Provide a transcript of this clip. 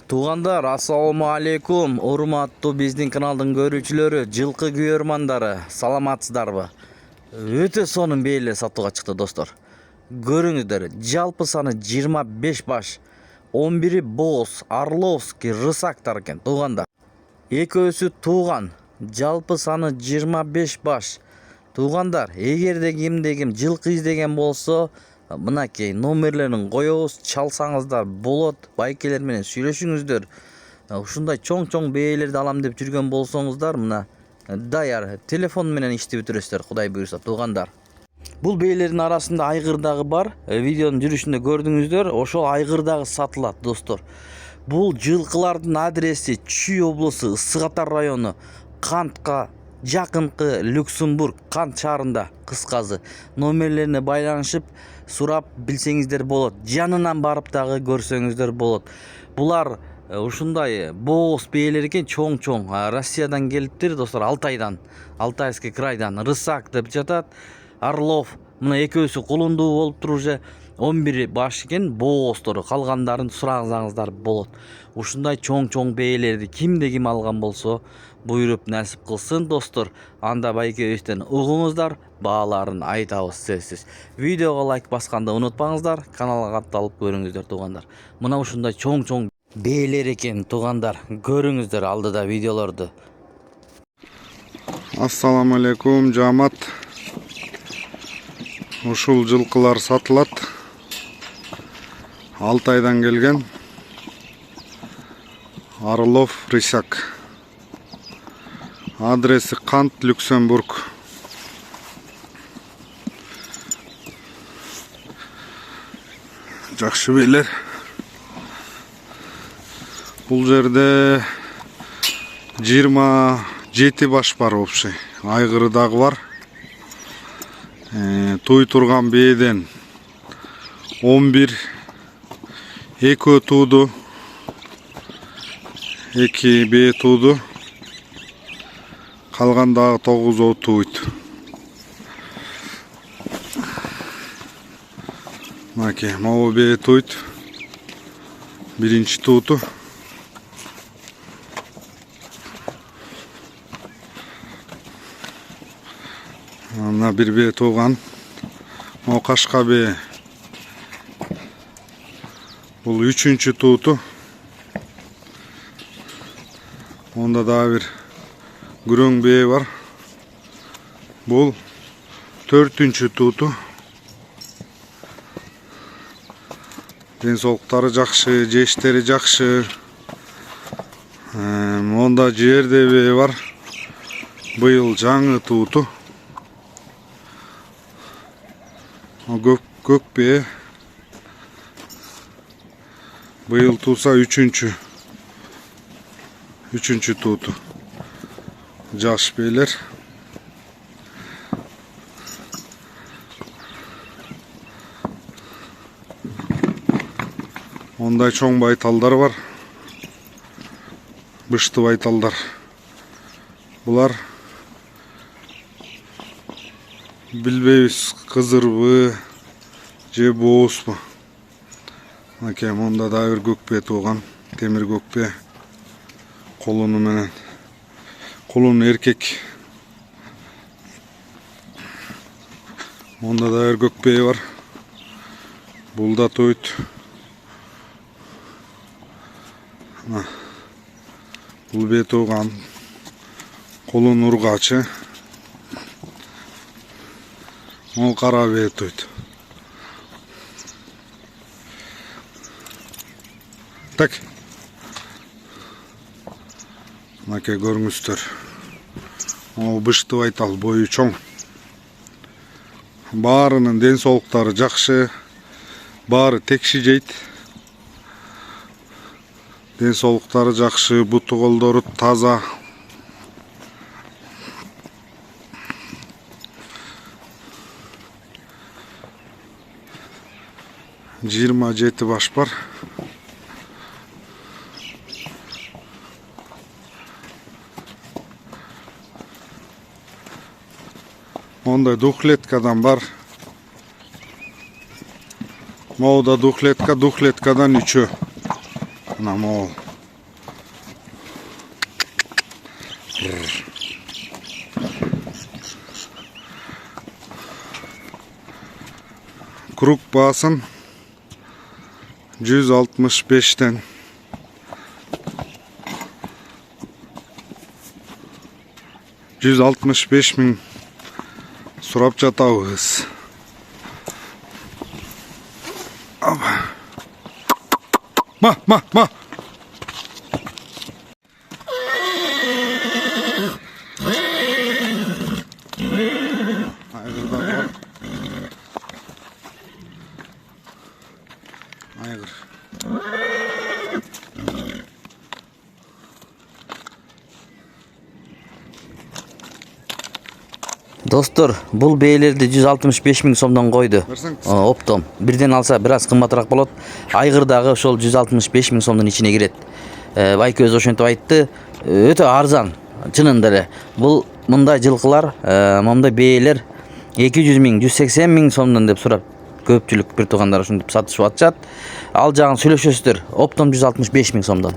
Туугандар, ассаламу алейкум. Урматтуу биздин каналдын көрүүчүлөрү, жылкы күйөрмандары, саламатсыздарбы? Өтө сонун бээлер сатууга чыкты достор. Көрүңүздөр, жалпы саны 25 баш. 11 боз, Орловский, рысактар экен туугандар. Экөөсү тууган. Жалпы саны 25 баш. Туугандар, эгерде ким жылкы издеген болсо, мынакей номерлерин коебуз, чалсаңыздар болот, байкелер менен сүйлөшүңүздөр. Ушундай чоң бээлерди алам деп жүргөн болсоңуздар, мына даяр телефон менен ишти бүтүрөсүздөр, Кудай буйруса туугандар. Бул бээлердин арасында айгыр дагы бар. Видеонун жүрүшүндө көрдүңүздөр, ошол айгыр дагы сатылат достор. Бул жылкылардын адреси Чүй облусу, Ысык Атар району, Кантка жакынкы Люксембург, Кант шаарында кыскасы. Номерлерине байланышып сурап билсеңиздер болот. Жанынан барып дагы көрсөңүздөр болот. Булар ушундай боз бээлер экен, чоң. Россиядан келиптир достор, Алтайдан, Алтайский крайдан. Рысак деп жатат. Орлов, мына экөөсү кулундуу болуптур уже. 11 баш экен, боозтору. Калгандарын сураңыздар болот. Ушундай чоң бээлерди кимде ким алган болсо, буйруп насип кылсын достор. Анда байкебизден угуңуздар, бааларын айтабыз сөзсүз. Видеого лайк басканды унутпаңыздар, каналга катталып көрүңүздөр туугандар. Мына ушундай чоң бээлер экен туугандар. Көрүңүздөр алдыда видеолорду. Ассаламу алейкум, жамат. Ушул жылкылар сатылат. Алтайдан келген. Орлов, Рысак. Адреси Кант, Люксембург. Жакшы бээлер. Бул жерде 27 баш бар общий. Айгыры дагы бар. Туй турган бээден 11 экөө тууду. 2 бээ тууду. Калгандагы 9 тууйт. Маке, могу бээ тууйт. Биринчи тууту. Ана бир бээ тууган. Могу кашка бээ. Бул 3-чү тууту. Онда дагы бир күрөң бээ бар. Бул 4-чү тууту. Денсолуктары жакшы, жештери жакшы. Монда жерде бээ бар. Быйыл жаңы тууту. Көк бээ. Быйыл тууса 3-чү тууту. Жакшы бээлер. Ондай чоң байталдар бар. Бышты байталдар. Булар билбейбиз, кызырбы же боозбу. Аке, монда дагы бир көкпе тууган, темир көкпе. Колуну менен. Колун эркек. Монда дагы бир көкпе бар. Бул да тойт. Бул бээ тууган. Колун ургачы. Ол кара бээ тойт. Так. Маке, көрүңүздөр. Ол бышты байтал, бою чоң. Баарынын денсолуктары жакшы. Баары текши жейт. Денсолуктары жакшы, буту колдору таза. Жыйырма жети баш бар. Onday duhletkadan var. Moğda duhletkadan 3'ü. Ana moğ. Kruk basın 165'ten 165 bin surap жатабыз. Ma. Aygır. Dostlar, бұл бейлерді 165 000 сомдан қойды. Оптом. Бірден алса біраз қымбатырақ болады. Айғырдағы ошол 165 000 сомдың içine кирет. Байкөз ошентип айтты. Өтө арзан. Чынында эле. Бұл мындай жылқылар, мындай бейлер 200 000, 180 000 сомдан деп сурап көпчүлүк бир туугандар ошентип сатышып атышат. Ал жагын сүйлөшөсүздөр. Оптом 165 000 сомдон.